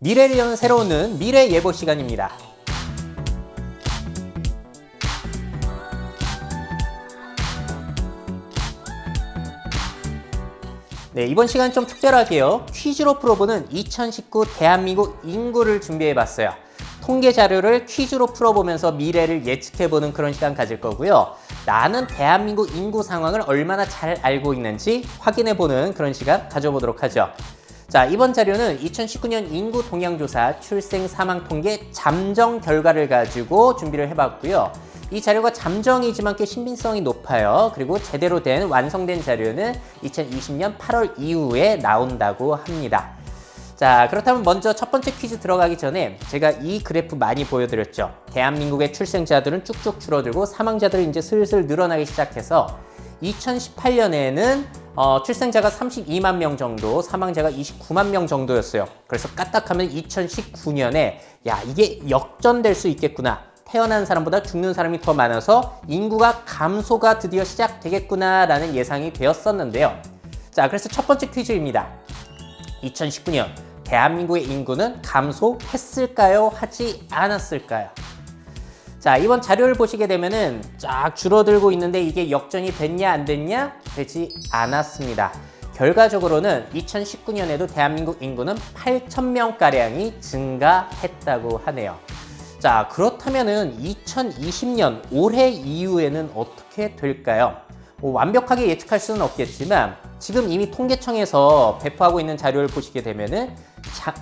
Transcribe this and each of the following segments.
미래를 여는 새로운 눈, 미래 예보 시간입니다. 네, 이번 시간 좀 특별하게요. 퀴즈로 풀어보는 2019 대한민국 인구를 준비해봤어요. 통계 자료를 퀴즈로 풀어보면서 미래를 예측해보는 그런 시간 가질 거고요. 나는 대한민국 인구 상황을 얼마나 잘 알고 있는지 확인해보는 그런 시간 가져보도록 하죠. 자, 이번 자료는 2019년 인구 동향조사 출생 사망 통계 잠정 결과를 가지고 준비를 해봤고요. 이 자료가 잠정이지만 꽤 신빙성이 높아요. 그리고 제대로 된 완성된 자료는 2020년 8월 이후에 나온다고 합니다. 자, 그렇다면 먼저 첫 번째 퀴즈 들어가기 전에 제가 이 그래프 많이 보여드렸죠. 대한민국의 출생자들은 쭉쭉 줄어들고 사망자들은 이제 슬슬 늘어나기 시작해서 2018년에는 출생자가 32만 명 정도, 사망자가 29만 명 정도였어요. 그래서 까딱하면 2019년에 야, 이게 역전될 수 있겠구나. 태어난 사람보다 죽는 사람이 더 많아서 인구가 감소가 드디어 시작되겠구나라는 예상이 되었었는데요. 자, 그래서 첫 번째 퀴즈입니다. 2019년 대한민국의 인구는 감소했을까요? 하지 않았을까요? 자, 이번 자료를 보시게 되면은 쫙 줄어들고 있는데 이게 역전이 됐냐 안 됐냐? 되지 않았습니다. 결과적으로는 2019년에도 대한민국 인구는 8,000명가량이 증가했다고 하네요. 자, 그렇다면은 2020년 올해 이후에는 어떻게 될까요? 완벽하게 예측할 수는 없겠지만 지금 이미 통계청에서 배포하고 있는 자료를 보시게 되면은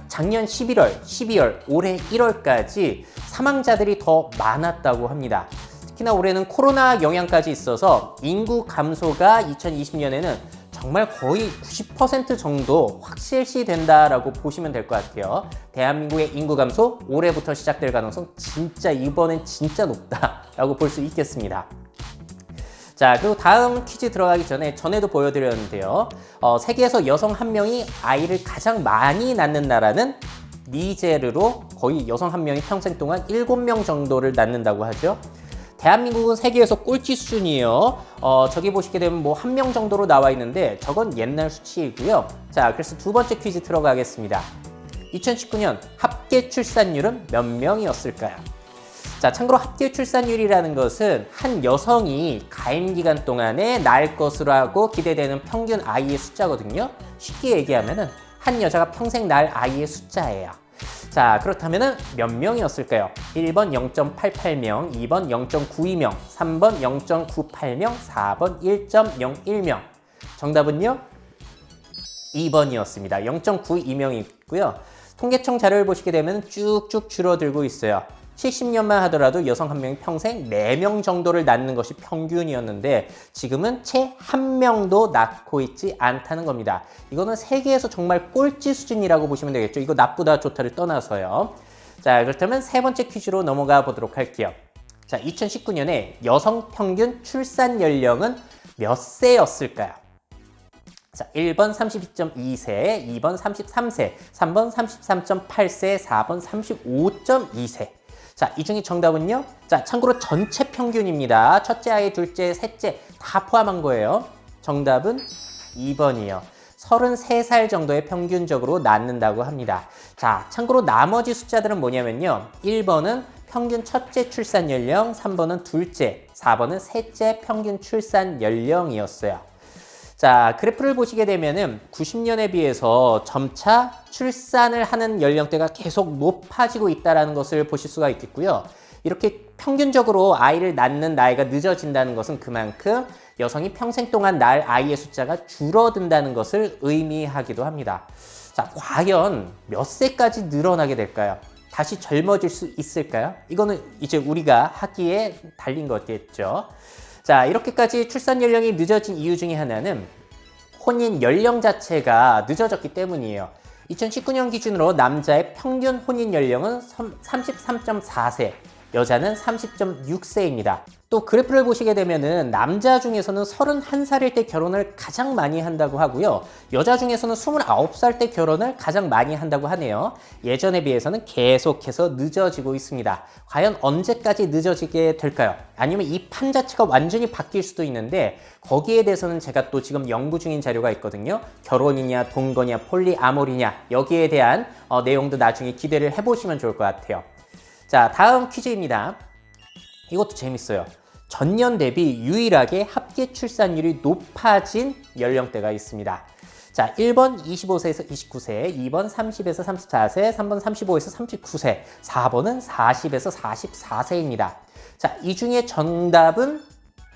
작년 11월, 12월, 올해 1월까지 사망자들이 더 많았다고 합니다. 특히나 올해는 코로나 영향까지 있어서 인구 감소가 2020년에는 정말 거의 90% 정도 확실시 된다라고 보시면 될 것 같아요. 대한민국의 인구 감소 올해부터 시작될 가능성 이번엔 진짜 높다라고 볼 수 있겠습니다. 자, 그리고 다음 퀴즈 들어가기 전에도 보여드렸는데요. 세계에서 여성 한 명이 아이를 가장 많이 낳는 나라는 니제르로 거의 여성 한 명이 평생 동안 7명 정도를 낳는다고 하죠. 대한민국은 세계에서 꼴찌 수준이에요. 저기 보시게 되면 뭐 1명 정도로 나와 있는데 저건 옛날 수치이고요. 자, 그래서 두 번째 퀴즈 들어가겠습니다. 2019년 합계 출산율은 몇 명이었을까요? 자, 참고로 합계 출산율이라는 것은 한 여성이 가임 기간 동안에 낳을 것으로 기대되는 평균 아이의 숫자거든요. 쉽게 얘기하면은 한 여자가 평생 낳을 아이의 숫자예요. 자, 그렇다면은 몇 명이었을까요? 1번 0.88명, 2번 0.92명, 3번 0.98명, 4번 1.01명. 정답은요? 2번이었습니다. 0.92명이고요. 통계청 자료를 보시게 되면 쭉쭉 줄어들고 있어요. 70년만 하더라도 여성 한 명이 평생 4명 정도를 낳는 것이 평균이었는데 지금은 채 1명도 낳고 있지 않다는 겁니다. 이거는 세계에서 정말 꼴찌 수준이라고 보시면 되겠죠. 이거 나쁘다 좋다를 떠나서요. 자, 그렇다면 세 번째 퀴즈로 넘어가 보도록 할게요. 자, 2019년에 여성 평균 출산 연령은 몇 세였을까요? 자, 1번 32.2세, 2번 33세, 3번 33.8세, 4번 35.2세. 자, 이 중에 정답은요? 자, 참고로 전체 평균입니다. 첫째 아이, 둘째, 셋째 다 포함한 거예요. 정답은 2번이요. 33살 정도에 평균적으로 낳는다고 합니다. 자, 참고로 나머지 숫자들은 뭐냐면요. 1번은 평균 첫째 출산 연령, 3번은 둘째, 4번은 셋째 평균 출산 연령이었어요. 자, 그래프를 보시게 되면은 90년에 비해서 점차 출산을 하는 연령대가 계속 높아지고 있다는 것을 보실 수가 있겠고요. 이렇게 평균적으로 아이를 낳는 나이가 늦어진다는 것은 그만큼 여성이 평생 동안 낳을 아이의 숫자가 줄어든다는 것을 의미하기도 합니다. 자, 과연 몇 세까지 늘어나게 될까요? 다시 젊어질 수 있을까요? 이거는 이제 우리가 하기에 달린 거겠죠. 자, 이렇게까지 출산 연령이 늦어진 이유 중에 하나는 혼인 연령 자체가 늦어졌기 때문이에요. 2019년 기준으로 남자의 평균 혼인 연령은 33.4세, 여자는 30.6세입니다. 또 그래프를 보시게 되면은 남자 중에서는 31살일 때 결혼을 가장 많이 한다고 하고요. 여자 중에서는 29살 때 결혼을 가장 많이 한다고 하네요. 예전에 비해서는 계속해서 늦어지고 있습니다. 과연 언제까지 늦어지게 될까요? 아니면 이 판 자체가 완전히 바뀔 수도 있는데 거기에 대해서는 제가 또 지금 연구 중인 자료가 있거든요. 결혼이냐, 동거냐, 폴리아모리냐 여기에 대한 내용도 나중에 기대를 해보시면 좋을 것 같아요. 자, 다음 퀴즈입니다. 이것도 재밌어요. 전년 대비 유일하게 합계 출산율이 높아진 연령대가 있습니다. 자, 1번 25세에서 29세, 2번 30에서 34세, 3번 35에서 39세, 4번은 40에서 44세입니다. 자, 이 중에 정답은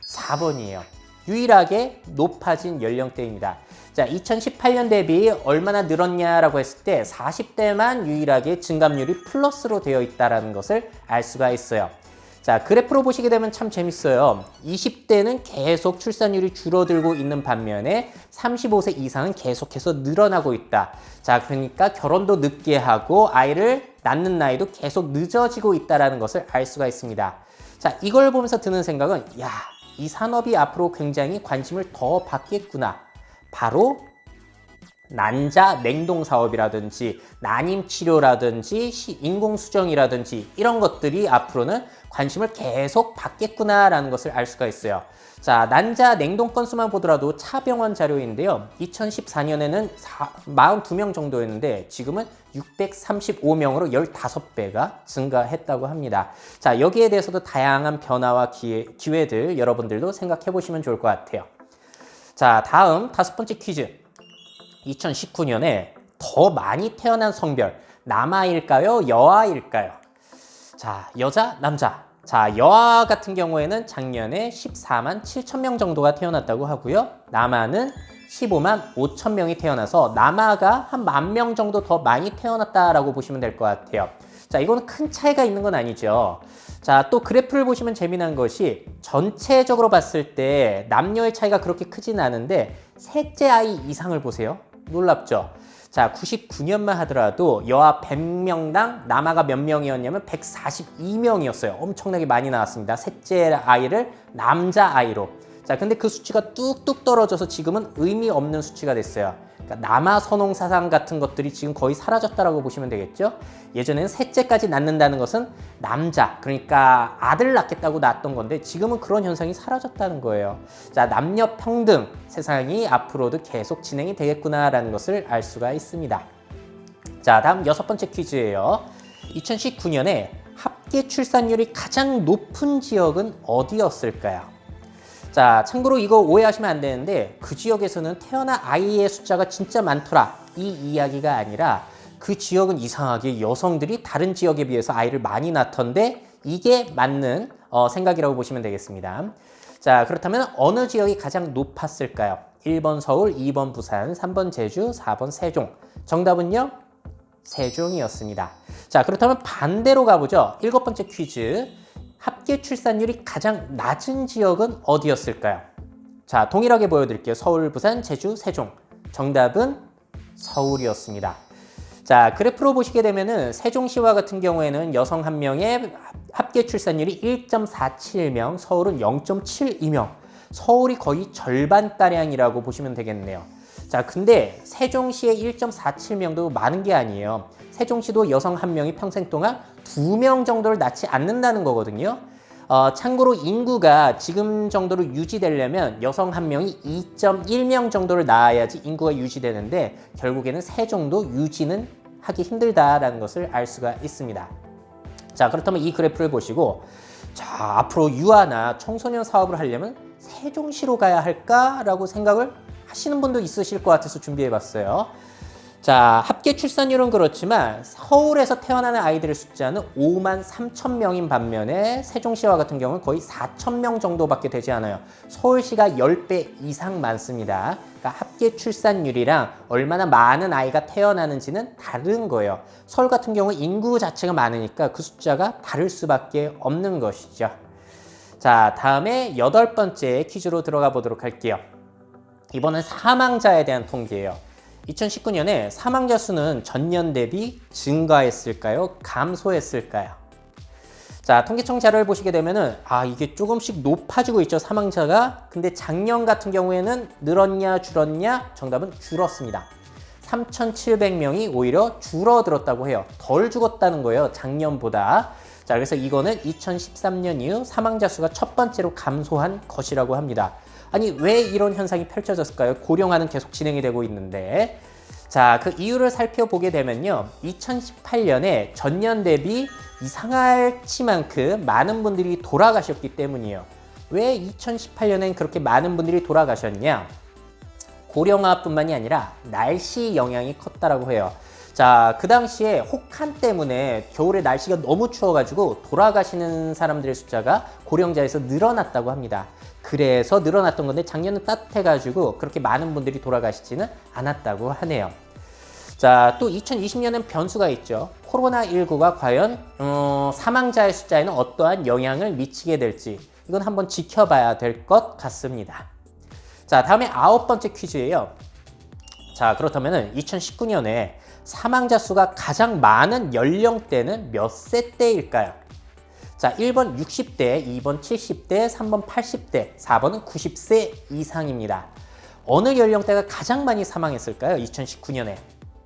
4번이에요. 유일하게 높아진 연령대입니다. 자, 2018년 대비 얼마나 늘었냐라고 했을 때 40대만 유일하게 증감률이 플러스로 되어 있다는 것을 알 수가 있어요. 자, 그래프로 보시게 되면 참 재밌어요. 20대는 계속 출산율이 줄어들고 있는 반면에 35세 이상은 계속해서 늘어나고 있다. 자, 그러니까 결혼도 늦게 하고 아이를 낳는 나이도 계속 늦어지고 있다는 것을 알 수가 있습니다. 자, 이걸 보면서 드는 생각은 야, 이 산업이 앞으로 굉장히 관심을 더 받겠구나. 바로 난자 냉동 사업이라든지 난임 치료라든지 인공수정이라든지 이런 것들이 앞으로는 관심을 계속 받겠구나라는 것을 알 수가 있어요. 자, 난자 냉동 건수만 보더라도 차병원 자료인데요. 2014년에는 42명 정도였는데 지금은 635명으로 15배가 증가했다고 합니다. 자, 여기에 대해서도 다양한 변화와 기회들 여러분들도 생각해 보시면 좋을 것 같아요. 자, 다음 5번째 퀴즈. 2019년에 더 많이 태어난 성별, 남아일까요? 여아일까요? 자, 여자, 남자. 자, 여아 같은 경우에는 작년에 14만 7천 명 정도가 태어났다고 하고요. 남아는 15만 5천 명이 태어나서 남아가 한 10,000명 정도 더 많이 태어났다라고 보시면 될 것 같아요. 자, 이거는 큰 차이가 있는 건 아니죠. 자, 또 그래프를 보시면 재미난 것이 전체적으로 봤을 때 남녀의 차이가 그렇게 크진 않은데 셋째 아이 이상을 보세요. 놀랍죠? 자, 99년만 하더라도 여아 100명당 남아가 몇 명이었냐면 142명이었어요. 엄청나게 많이 나왔습니다. 셋째 아이를 남자아이로. 자, 근데 그 수치가 뚝뚝 떨어져서 지금은 의미 없는 수치가 됐어요. 그러니까 남아 선홍 사상 같은 것들이 지금 거의 사라졌다라고 보시면 되겠죠. 예전에는 셋째까지 낳는다는 것은 남자, 그러니까 아들 낳겠다고 낳았던 건데 지금은 그런 현상이 사라졌다는 거예요. 자, 남녀 평등 세상이 앞으로도 계속 진행이 되겠구나라는 것을 알 수가 있습니다. 자, 다음 6번째 퀴즈예요. 2019년에 합계 출산율이 가장 높은 지역은 어디였을까요? 자, 참고로 이거 오해하시면 안 되는데 그 지역에서는 태어난 아이의 숫자가 진짜 많더라 이 이야기가 아니라 그 지역은 이상하게 여성들이 다른 지역에 비해서 아이를 많이 낳던데 이게 맞는 생각이라고 보시면 되겠습니다. 자, 그렇다면 어느 지역이 가장 높았을까요? 1번 서울, 2번 부산, 3번 제주, 4번 세종. 정답은요? 세종이었습니다. 자, 그렇다면 반대로 가보죠. 7번째 퀴즈. 합계 출산율이 가장 낮은 지역은 어디였을까요? 자, 동일하게 보여드릴게요. 서울, 부산, 제주, 세종. 정답은 서울이었습니다. 자, 그래프로 보시게 되면은 세종시와 같은 경우에는 여성 1명의 합계 출산율이 1.47명, 서울은 0.72명. 서울이 거의 절반가량이라고 보시면 되겠네요. 자, 근데 세종시의 1.47명도 많은 게 아니에요. 세종시도 여성 1명이 평생 동안 2명 정도를 낳지 않는다는 거거든요. 참고로 인구가 지금 정도로 유지되려면 여성 1명이 2.1명 정도를 낳아야지 인구가 유지되는데 결국에는 세종도 유지는 하기 힘들다라는 것을 알 수가 있습니다. 자, 그렇다면 이 그래프를 보시고 자, 앞으로 유아나 청소년 사업을 하려면 세종시로 가야 할까라고 생각을 하시는 분도 있으실 것 같아서 준비해봤어요. 자, 합계 출산율은 그렇지만 서울에서 태어나는 아이들의 숫자는 5만 3천 명인 반면에 세종시와 같은 경우는 거의 4천 명 정도밖에 되지 않아요. 서울시가 10배 이상 많습니다. 그러니까 합계 출산율이랑 얼마나 많은 아이가 태어나는지는 다른 거예요. 서울 같은 경우는 인구 자체가 많으니까 그 숫자가 다를 수밖에 없는 것이죠. 자, 다음에 8번째 퀴즈로 들어가 보도록 할게요. 이번엔 사망자에 대한 통계예요. 2019년에 사망자 수는 전년 대비 증가했을까요? 감소했을까요? 자, 통계청 자료를 보시게 되면은 이게 조금씩 높아지고 있죠, 사망자가. 근데 작년 같은 경우에는 늘었냐 줄었냐? 정답은 줄었습니다. 3,700명이 오히려 줄어들었다고 해요. 덜 죽었다는 거예요, 작년보다. 자, 그래서 이거는 2013년 이후 사망자 수가 첫 번째로 감소한 것이라고 합니다. 아니, 왜 이런 현상이 펼쳐졌을까요? 고령화는 계속 진행이 되고 있는데. 자, 그 이유를 살펴보게 되면요. 2018년에 전년 대비 이상할치만큼 많은 분들이 돌아가셨기 때문이에요. 왜 2018년엔 그렇게 많은 분들이 돌아가셨냐? 고령화뿐만이 아니라 날씨 영향이 컸다라고 해요. 자, 그 당시에 혹한 때문에 겨울에 날씨가 너무 추워가지고 돌아가시는 사람들의 숫자가 고령자에서 늘어났다고 합니다. 그래서 늘어났던 건데 작년은 따뜻해가지고 그렇게 많은 분들이 돌아가시지는 않았다고 하네요. 자, 또 2020년엔 변수가 있죠. 코로나19가 과연 사망자의 숫자에는 어떠한 영향을 미치게 될지 이건 한번 지켜봐야 될 것 같습니다. 자, 다음에 9번째 퀴즈예요. 자, 그렇다면 2019년에 사망자 수가 가장 많은 연령대는 몇 세대일까요? 자, 1번 60대, 2번 70대, 3번 80대, 4번은 90세 이상입니다. 어느 연령대가 가장 많이 사망했을까요? 2019년에.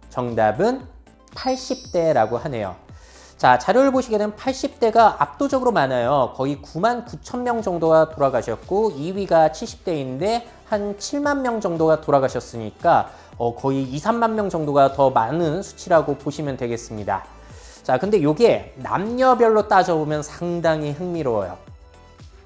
정답은 80대라고 하네요. 자, 자료를 보시게 되면 80대가 압도적으로 많아요. 거의 9만 9천 명 정도가 돌아가셨고 2위가 70대인데 한 7만 명 정도가 돌아가셨으니까 거의 2, 3만 명 정도가 더 많은 수치라고 보시면 되겠습니다. 자, 근데 이게 남녀별로 따져보면 상당히 흥미로워요.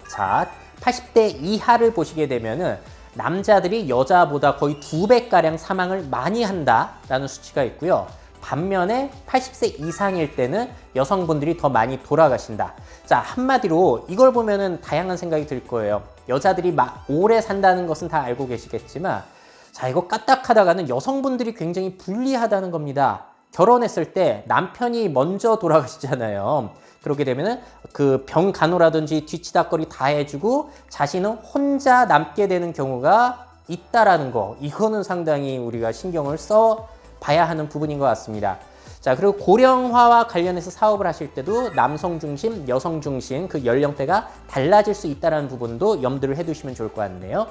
자, 80대 이하를 보시게 되면은 남자들이 여자보다 거의 2배가량 사망을 많이 한다라는 수치가 있고요. 반면에 80세 이상일 때는 여성분들이 더 많이 돌아가신다. 자, 한마디로 이걸 보면은 다양한 생각이 들 거예요. 여자들이 오래 산다는 것은 다 알고 계시겠지만, 자, 이거 까딱하다가는 여성분들이 굉장히 불리하다는 겁니다. 결혼했을 때 남편이 먼저 돌아가시잖아요. 그렇게 되면은 그 병 간호라든지 뒤치다거리 다 해주고 자신은 혼자 남게 되는 경우가 있다라는 거. 이거는 상당히 우리가 신경을 써 봐야 하는 부분인 것 같습니다. 자, 그리고 고령화와 관련해서 사업을 하실 때도 남성 중심, 여성 중심 그 연령대가 달라질 수 있다는 부분도 염두를 해두시면 좋을 것 같네요.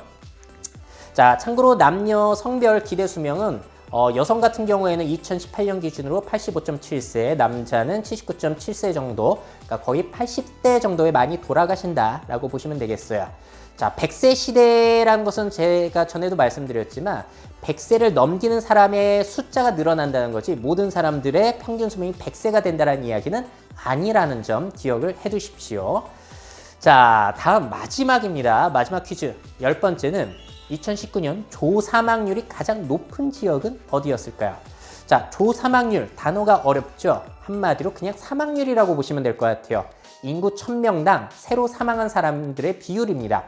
자, 참고로 남녀 성별 기대 수명은 여성 같은 경우에는 2018년 기준으로 85.7세, 남자는 79.7세 정도, 그러니까 거의 80대 정도에 많이 돌아가신다라고 보시면 되겠어요. 자, 100세 시대라는 것은 제가 전에도 말씀드렸지만 100세를 넘기는 사람의 숫자가 늘어난다는 거지 모든 사람들의 평균 수명이 100세가 된다는 이야기는 아니라는 점 기억을 해두십시오. 자, 다음 마지막입니다. 마지막 퀴즈 10번째는 2019년 조사망률이 가장 높은 지역은 어디였을까요? 자, 조사망률 단어가 어렵죠? 한마디로 그냥 사망률이라고 보시면 될 것 같아요. 인구 1000명당 새로 사망한 사람들의 비율입니다.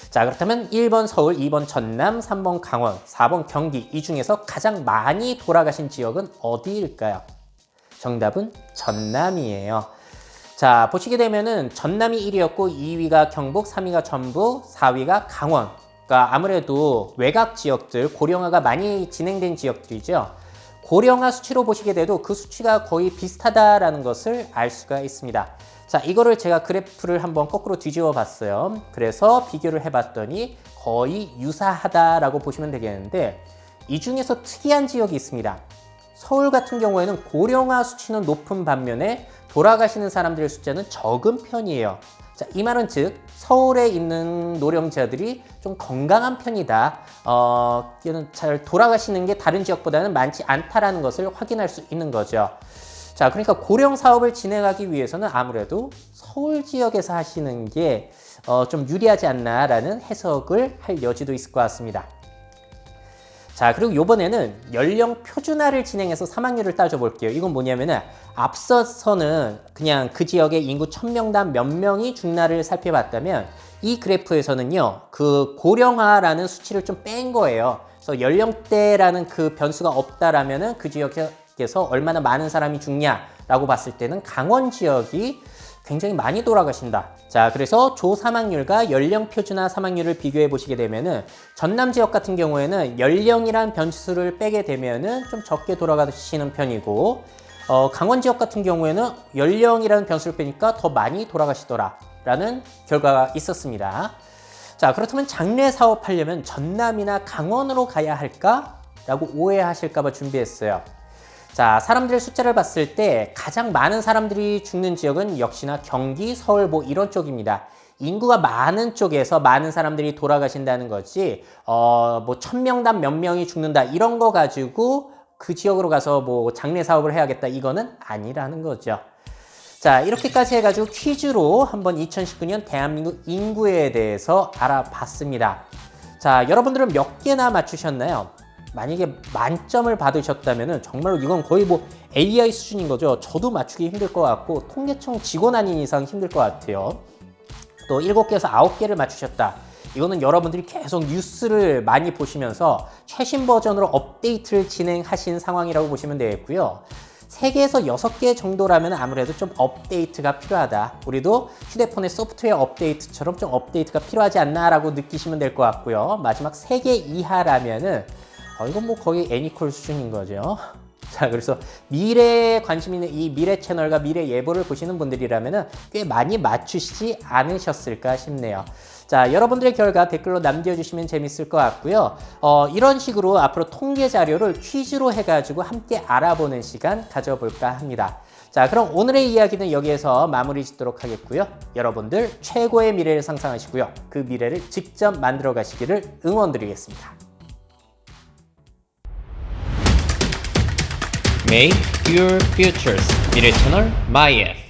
자, 그렇다면 1번 서울, 2번 전남, 3번 강원, 4번 경기 이 중에서 가장 많이 돌아가신 지역은 어디일까요? 정답은 전남이에요. 자, 보시게 되면은 전남이 1위였고 2위가 경북, 3위가 전북, 4위가 강원. 그러니까 아무래도 외곽 지역들, 고령화가 많이 진행된 지역들이죠. 고령화 수치로 보시게 돼도 그 수치가 거의 비슷하다라는 것을 알 수가 있습니다. 자, 이거를 제가 그래프를 한번 거꾸로 뒤집어 봤어요. 그래서 비교를 해봤더니 거의 유사하다라고 보시면 되겠는데 이 중에서 특이한 지역이 있습니다. 서울 같은 경우에는 고령화 수치는 높은 반면에 돌아가시는 사람들의 숫자는 적은 편이에요. 자, 이 말은 즉 서울에 있는 노령자들이 좀 건강한 편이다. 잘 돌아가시는 게 다른 지역보다는 많지 않다라는 것을 확인할 수 있는 거죠. 자, 그러니까 고령 사업을 진행하기 위해서는 아무래도 서울 지역에서 하시는 게 좀 유리하지 않나라는 해석을 할 여지도 있을 것 같습니다. 자, 그리고 이번에는 연령 표준화를 진행해서 사망률을 따져볼게요. 이건 뭐냐면은 앞서서는 그냥 그 지역의 인구 1000명당 몇 명이 죽나를 살펴봤다면 이 그래프에서는요, 그 고령화라는 수치를 좀 뺀 거예요. 그래서 연령대라는 그 변수가 없다라면은 그 지역에서 얼마나 많은 사람이 죽냐라고 봤을 때는 강원 지역이 굉장히 많이 돌아가신다. 자, 그래서 조사망률과 연령 표준화 사망률을 비교해 보시게 되면은 전남 지역 같은 경우에는 연령이란 변수를 빼게 되면은 좀 적게 돌아가시는 편이고 강원 지역 같은 경우에는 연령이라는 변수를 빼니까 더 많이 돌아가시더라라는 결과가 있었습니다. 자, 그렇다면 장례 사업하려면 전남이나 강원으로 가야 할까? 라고 오해하실까 봐 준비했어요. 자, 사람들의 숫자를 봤을 때 가장 많은 사람들이 죽는 지역은 역시나 경기, 서울 뭐 이런 쪽입니다. 인구가 많은 쪽에서 많은 사람들이 돌아가신다는 거지, 뭐 1000명당 몇 명이 죽는다 이런 거 가지고 그 지역으로 가서 뭐 장례 사업을 해야겠다 이거는 아니라는 거죠. 자, 이렇게까지 해가지고 퀴즈로 한번 2019년 대한민국 인구에 대해서 알아봤습니다. 자, 여러분들은 몇 개나 맞추셨나요? 만약에 만점을 받으셨다면 정말로 이건 거의 뭐 AI 수준인 거죠. 저도 맞추기 힘들 것 같고 통계청 직원 아닌 이상 힘들 것 같아요. 또 7개에서 9개를 맞추셨다. 이거는 여러분들이 계속 뉴스를 많이 보시면서 최신 버전으로 업데이트를 진행하신 상황이라고 보시면 되겠고요. 3개에서 6개 정도라면 아무래도 좀 업데이트가 필요하다. 우리도 휴대폰의 소프트웨어 업데이트처럼 좀 업데이트가 필요하지 않나 라고 느끼시면 될 것 같고요. 마지막 3개 이하라면은 이건 뭐 거의 애니콜 수준인 거죠. 자, 그래서 미래에 관심 있는 이 미래 채널과 미래 예보를 보시는 분들이라면 꽤 많이 맞추시지 않으셨을까 싶네요. 자, 여러분들의 결과 댓글로 남겨주시면 재밌을 것 같고요. 이런 식으로 앞으로 통계 자료를 퀴즈로 해가지고 함께 알아보는 시간 가져볼까 합니다. 자, 그럼 오늘의 이야기는 여기에서 마무리 짓도록 하겠고요. 여러분들 최고의 미래를 상상하시고요. 그 미래를 직접 만들어 가시기를 응원드리겠습니다. Make your futures. 미래 채널 MyF.